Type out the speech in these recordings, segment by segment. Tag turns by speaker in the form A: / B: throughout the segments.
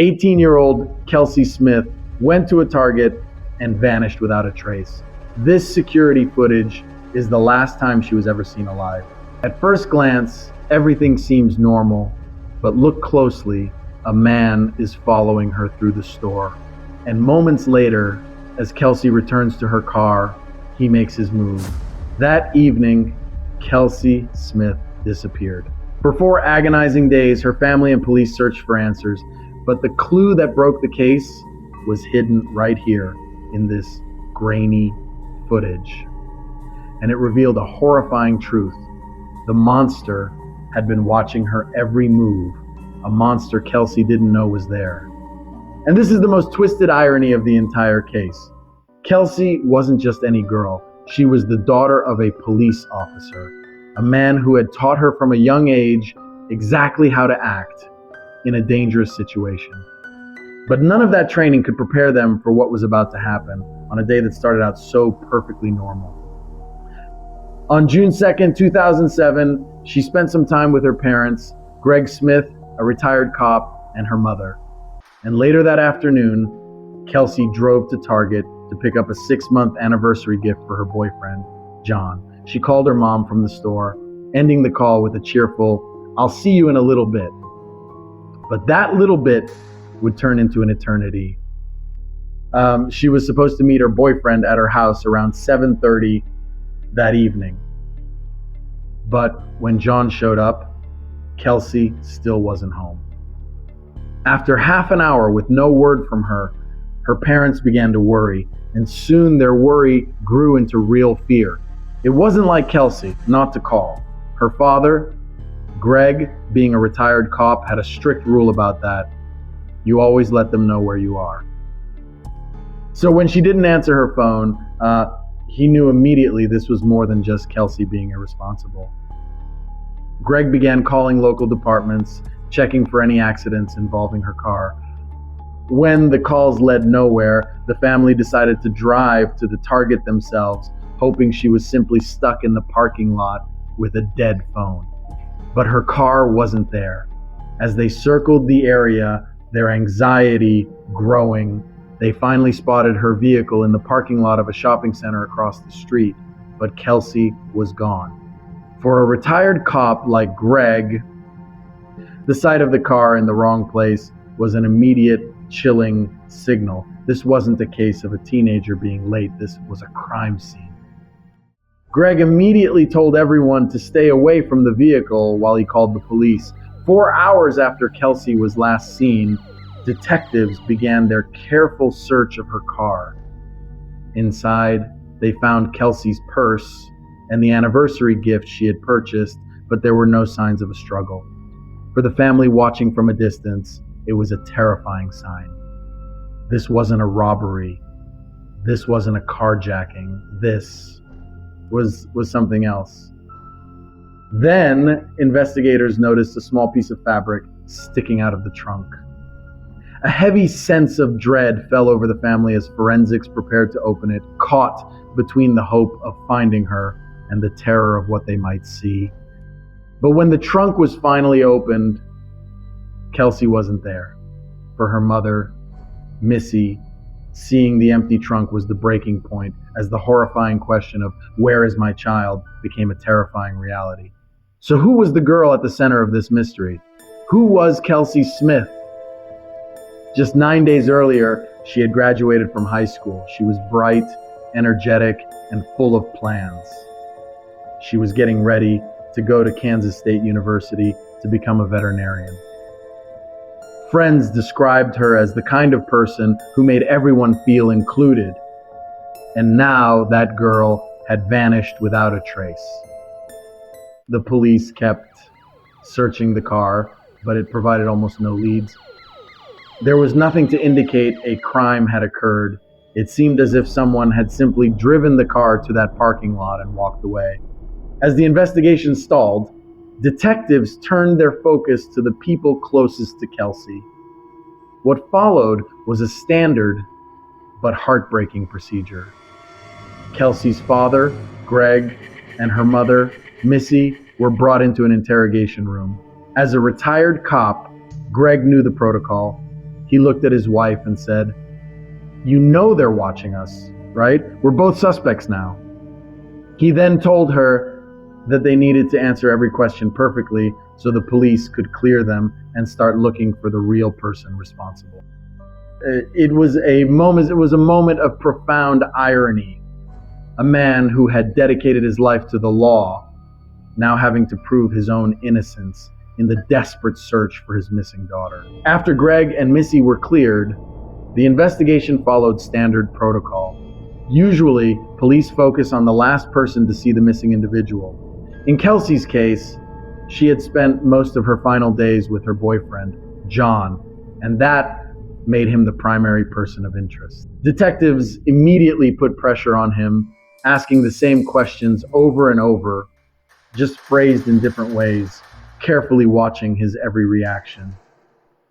A: 18-year-old Kelsey Smith went to a Target and vanished without a trace. This security footage is the last time she was ever seen alive. At first glance, everything seems normal, but look closely, a man is following her through the store. And moments later, as Kelsey returns to her car, he makes his move. That evening, Kelsey Smith disappeared. For 4 agonizing days, her family and police searched for answers, but the clue that broke the case was hidden right here in this grainy footage. And it revealed a horrifying truth. The monster had been watching her every move, a monster Kelsey didn't know was there. And this is the most twisted irony of the entire case. Kelsey wasn't just any girl. She was the daughter of a police officer, a man who had taught her from a young age exactly how to act in a dangerous situation. But none of that training could prepare them for what was about to happen on a day that started out so perfectly normal. On June 2nd, 2007, she spent some time with her parents, Greg Smith, a retired cop, and her mother. And later that afternoon, Kelsey drove to Target to pick up a 6-month anniversary gift for her boyfriend, John. She called her mom from the store, ending the call with a cheerful, "I'll see you in a little bit." But that little bit would turn into an eternity. She was supposed to meet her boyfriend at her house around 7:30 that evening. But when John showed up, Kelsey still wasn't home. After half an hour with no word from her, her parents began to worry, and soon their worry grew into real fear. It wasn't like Kelsey not to call. Her father, Greg, being a retired cop, had a strict rule about that. You always let them know where you are. So when she didn't answer her phone, he knew immediately this was more than just Kelsey being irresponsible. Greg began calling local departments, checking for any accidents involving her car. When the calls led nowhere, the family decided to drive to the Target themselves, hoping she was simply stuck in the parking lot with a dead phone. But her car wasn't there. As they circled the area, their anxiety growing, they finally spotted her vehicle in the parking lot of a shopping center across the street, but Kelsey was gone. For a retired cop like Greg, the sight of the car in the wrong place was an immediate, chilling signal. This wasn't a case of a teenager being late. This was a crime scene. Greg immediately told everyone to stay away from the vehicle while he called the police. 4 hours after Kelsey was last seen, detectives began their careful search of her car. Inside, they found Kelsey's purse and the anniversary gift she had purchased, but there were no signs of a struggle. For the family watching from a distance, it was a terrifying sign. This wasn't a robbery. This wasn't a carjacking. This was something else. Then, investigators noticed a small piece of fabric sticking out of the trunk. A heavy sense of dread fell over the family as forensics prepared to open it, caught between the hope of finding her and the terror of what they might see. But when the trunk was finally opened, Kelsey wasn't there. For her mother, Missy, seeing the empty trunk was the breaking point as the horrifying question of "where is my child?" became a terrifying reality. So who was the girl at the center of this mystery? Who was Kelsey Smith? Just 9 days earlier, she had graduated from high school. She was bright, energetic, and full of plans. She was getting ready to go to Kansas State University to become a veterinarian. Friends described her as the kind of person who made everyone feel included. And now that girl had vanished without a trace. The police kept searching the car, but it provided almost no leads. There was nothing to indicate a crime had occurred. It seemed as if someone had simply driven the car to that parking lot and walked away. As the investigation stalled, detectives turned their focus to the people closest to Kelsey. What followed was a standard but heartbreaking procedure. Kelsey's father, Greg, and her mother, Missy, were brought into an interrogation room. As a retired cop, Greg knew the protocol. He looked at his wife and said, "You know they're watching us, right? We're both suspects now." He then told her that they needed to answer every question perfectly so the police could clear them and start looking for the real person responsible. It was a moment of profound irony. A man who had dedicated his life to the law, now having to prove his own innocence in the desperate search for his missing daughter. After Greg and Missy were cleared, the investigation followed standard protocol. Usually, police focus on the last person to see the missing individual. In Kelsey's case, she had spent most of her final days with her boyfriend, John, and that made him the primary person of interest. Detectives immediately put pressure on him, asking the same questions over and over, just phrased in different ways, carefully watching his every reaction.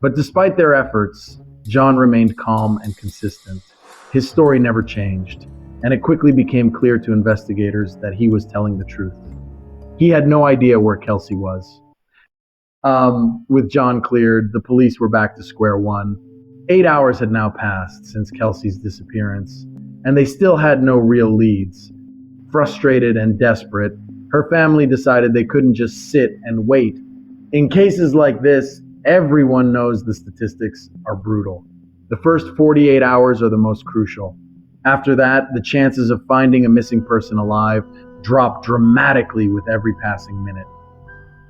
A: But despite their efforts, John remained calm and consistent. His story never changed, and it quickly became clear to investigators that he was telling the truth. He had no idea where Kelsey was. With John cleared, the police were back to square one. 8 hours had now passed since Kelsey's disappearance, and they still had no real leads. Frustrated and desperate, her family decided they couldn't just sit and wait. In cases like this, everyone knows the statistics are brutal. The first 48 hours are the most crucial. After that, the chances of finding a missing person alive drop dramatically with every passing minute.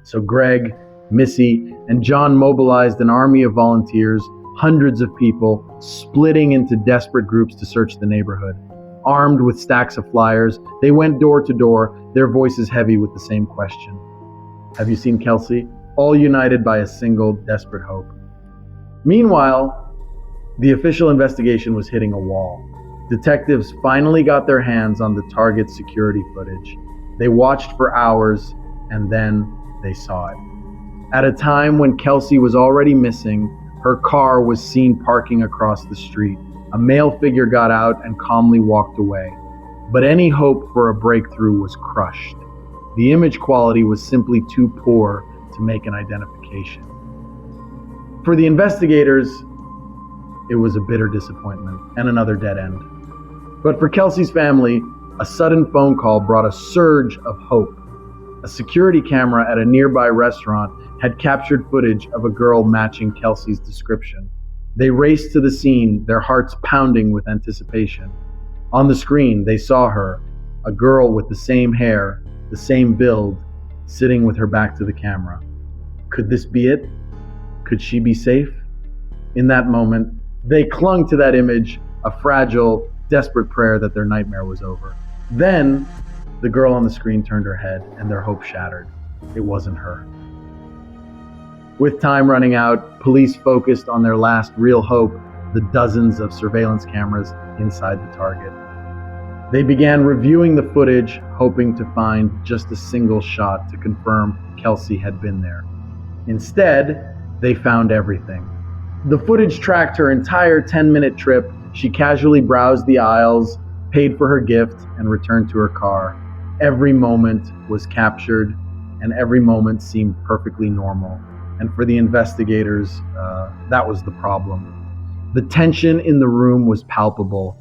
A: So Greg, Missy, and John mobilized an army of volunteers, hundreds of people, splitting into desperate groups to search the neighborhood. Armed with stacks of flyers, they went door to door, their voices heavy with the same question. "Have you seen Kelsey?" All united by a single desperate hope. Meanwhile, the official investigation was hitting a wall. Detectives finally got their hands on the target's security footage. They watched for hours, and then they saw it. At a time when Kelsey was already missing, her car was seen parking across the street. A male figure got out and calmly walked away. But any hope for a breakthrough was crushed. The image quality was simply too poor to make an identification. For the investigators, it was a bitter disappointment and another dead end. But for Kelsey's family, a sudden phone call brought a surge of hope. A security camera at a nearby restaurant had captured footage of a girl matching Kelsey's description. They raced to the scene, their hearts pounding with anticipation. On the screen, they saw her, a girl with the same hair, the same build, sitting with her back to the camera. Could this be it? Could she be safe? In that moment, they clung to that image, a fragile, desperate prayer that their nightmare was over. Then, the girl on the screen turned her head, and their hope shattered. It wasn't her. With time running out, police focused on their last real hope, the dozens of surveillance cameras inside the target. They began reviewing the footage, hoping to find just a single shot to confirm Kelsey had been there. Instead, they found everything. The footage tracked her entire 10-minute trip. She casually browsed the aisles, paid for her gift, and returned to her car. Every moment was captured, and every moment seemed perfectly normal. And for the investigators, that was the problem. The tension in the room was palpable.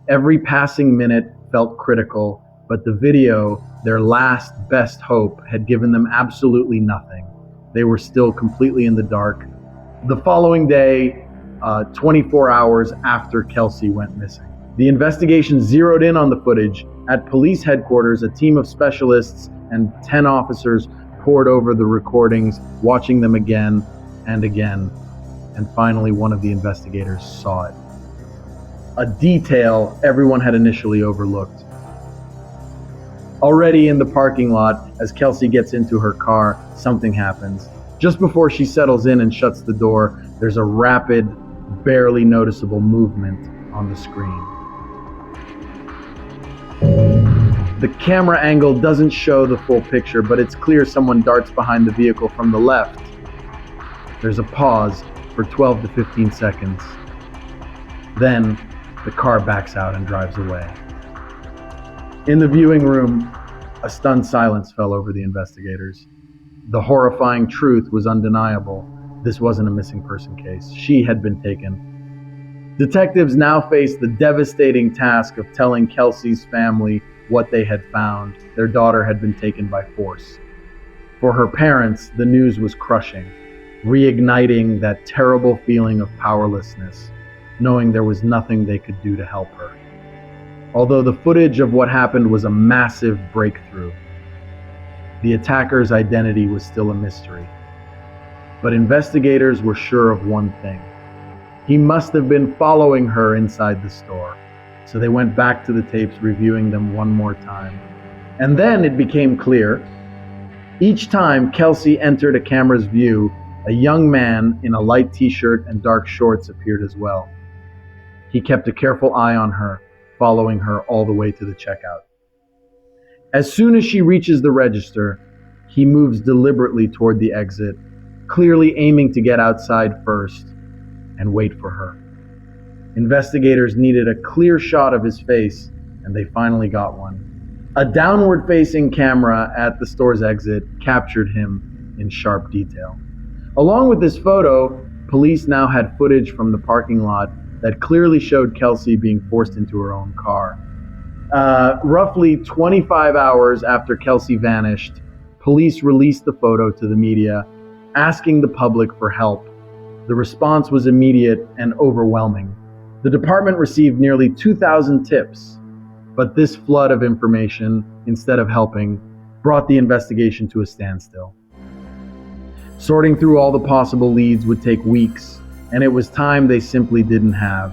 A: Every passing minute felt critical, but the video, their last best hope, had given them absolutely nothing. They were still completely in the dark. The following day, 24 hours after Kelsey went missing, the investigation zeroed in on the footage. At police headquarters, a team of specialists and 10 officers pored over the recordings, watching them again and again. And finally, one of the investigators saw it. A detail everyone had initially overlooked. Already in the parking lot, as Kelsey gets into her car, something happens. Just before she settles in and shuts the door, there's a rapid, barely noticeable movement on the screen. The camera angle doesn't show the full picture, but it's clear someone darts behind the vehicle from the left. There's a pause for 12 to 15 seconds. Then, the car backs out and drives away. In the viewing room, a stunned silence fell over the investigators. The horrifying truth was undeniable. This wasn't a missing person case. She had been taken, Detectives now faced the devastating task of telling Kelsey's family what they had found. Their daughter had been taken by force. For her parents, the news was crushing, reigniting that terrible feeling of powerlessness, knowing there was nothing they could do to help her. Although the footage of what happened was a massive breakthrough, the attacker's identity was still a mystery. But investigators were sure of one thing. He must have been following her inside the store. So they went back to the tapes, reviewing them one more time. And then it became clear. Each time Kelsey entered a camera's view, a young man in a light t-shirt and dark shorts appeared as well. He kept a careful eye on her, following her all the way to the checkout. As soon as she reaches the register, he moves deliberately toward the exit, clearly aiming to get outside first and wait for her. Investigators needed a clear shot of his face, and they finally got one. A downward-facing camera at the store's exit captured him in sharp detail. Along with this photo, police now had footage from the parking lot that clearly showed Kelsey being forced into her own car. Roughly 25 hours after Kelsey vanished, police released the photo to the media, asking the public for help. The response was immediate and overwhelming. The department received nearly 2,000 tips, but this flood of information, instead of helping, brought the investigation to a standstill. Sorting through all the possible leads would take weeks, and it was time they simply didn't have.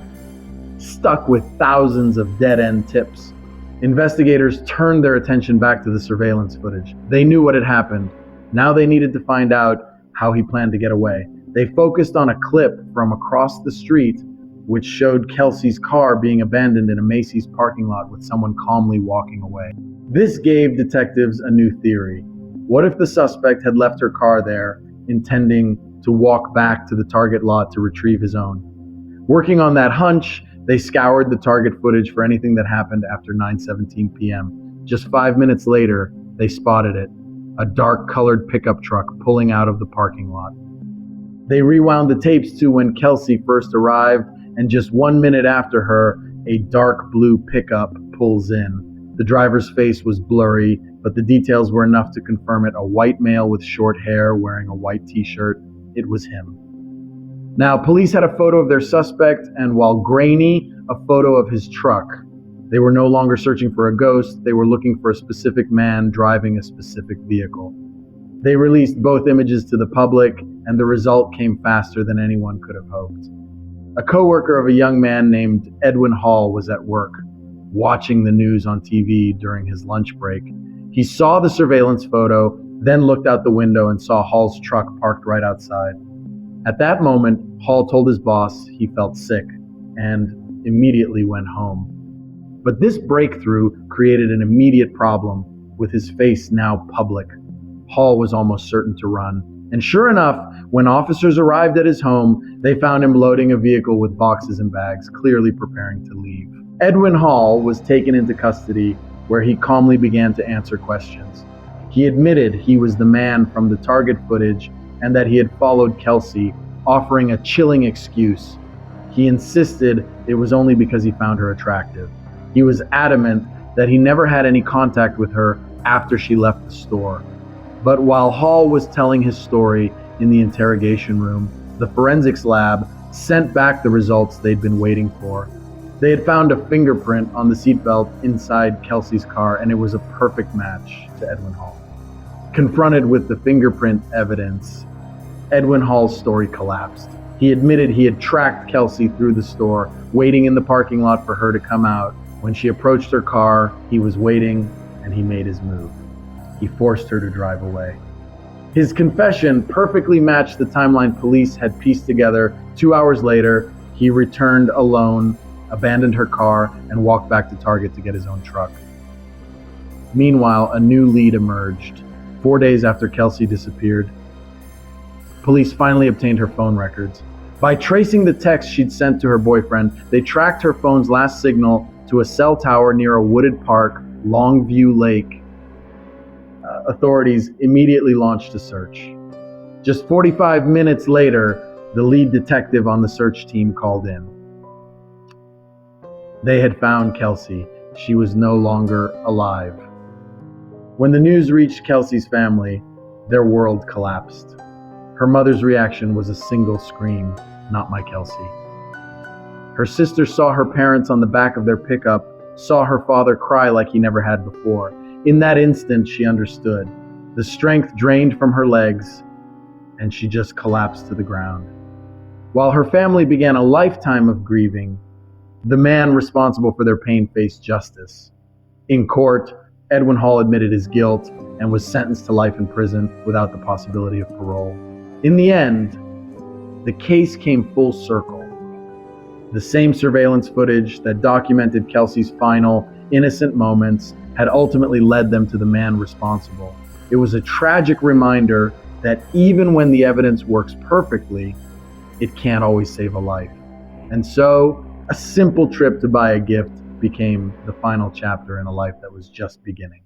A: Stuck with thousands of dead-end tips, investigators turned their attention back to the surveillance footage. They knew what had happened. Now they needed to find out how he planned to get away. They focused on a clip from across the street which showed Kelsey's car being abandoned in a Macy's parking lot with someone calmly walking away. This gave detectives a new theory. What if the suspect had left her car there, intending to walk back to the Target lot to retrieve his own? Working on that hunch, they scoured the Target footage for anything that happened after 9:17 p.m. Just 5 minutes later, they spotted it, a dark-colored pickup truck pulling out of the parking lot. They rewound the tapes to when Kelsey first arrived, and just 1 minute after her, a dark blue pickup pulls in. The driver's face was blurry, but the details were enough to confirm it. A white male with short hair wearing a white t-shirt. It was him. Now, police had a photo of their suspect, and while grainy, a photo of his truck. They were no longer searching for a ghost, they were looking for a specific man driving a specific vehicle. They released both images to the public, and the result came faster than anyone could have hoped. A coworker of a young man named Edwin Hall was at work, watching the news on TV during his lunch break. He saw the surveillance photo, then looked out the window and saw Hall's truck parked right outside. At that moment, Hall told his boss he felt sick and immediately went home. But this breakthrough created an immediate problem, with his face now public. Hall was almost certain to run. And sure enough, when officers arrived at his home, they found him loading a vehicle with boxes and bags, clearly preparing to leave. Edwin Hall was taken into custody, where he calmly began to answer questions. He admitted he was the man from the Target footage and that he had followed Kelsey, offering a chilling excuse. He insisted it was only because he found her attractive. He was adamant that he never had any contact with her after she left the store. But while Hall was telling his story in the interrogation room, the forensics lab sent back the results they'd been waiting for. They had found a fingerprint on the seatbelt inside Kelsey's car, and it was a perfect match to Edwin Hall. Confronted with the fingerprint evidence, Edwin Hall's story collapsed. He admitted he had tracked Kelsey through the store, waiting in the parking lot for her to come out. When she approached her car, he was waiting, and he made his move. He forced her to drive away. His confession perfectly matched the timeline police had pieced together. 2 hours later, he returned alone, abandoned her car, and walked back to Target to get his own truck. Meanwhile, a new lead emerged. 4 days after Kelsey disappeared, police finally obtained her phone records. By tracing the text she'd sent to her boyfriend, they tracked her phone's last signal to a cell tower near a wooded park, Longview Lake. Authorities immediately launched a search. Just 45 minutes later, the lead detective on the search team called in. They had found Kelsey. She was no longer alive. When the news reached Kelsey's family, their world collapsed. Her mother's reaction was a single scream, "Not my Kelsey." Her sister saw her parents on the back of their pickup, saw her father cry like he never had before. In that instant, she understood. The strength drained from her legs, and she just collapsed to the ground. While her family began a lifetime of grieving, the man responsible for their pain faced justice. In court, Edwin Hall admitted his guilt and was sentenced to life in prison without the possibility of parole. In the end, the case came full circle. The same surveillance footage that documented Kelsey's final, innocent moments had ultimately led them to the man responsible. It was a tragic reminder that even when the evidence works perfectly, it can't always save a life. And so, a simple trip to buy a gift became the final chapter in a life that was just beginning.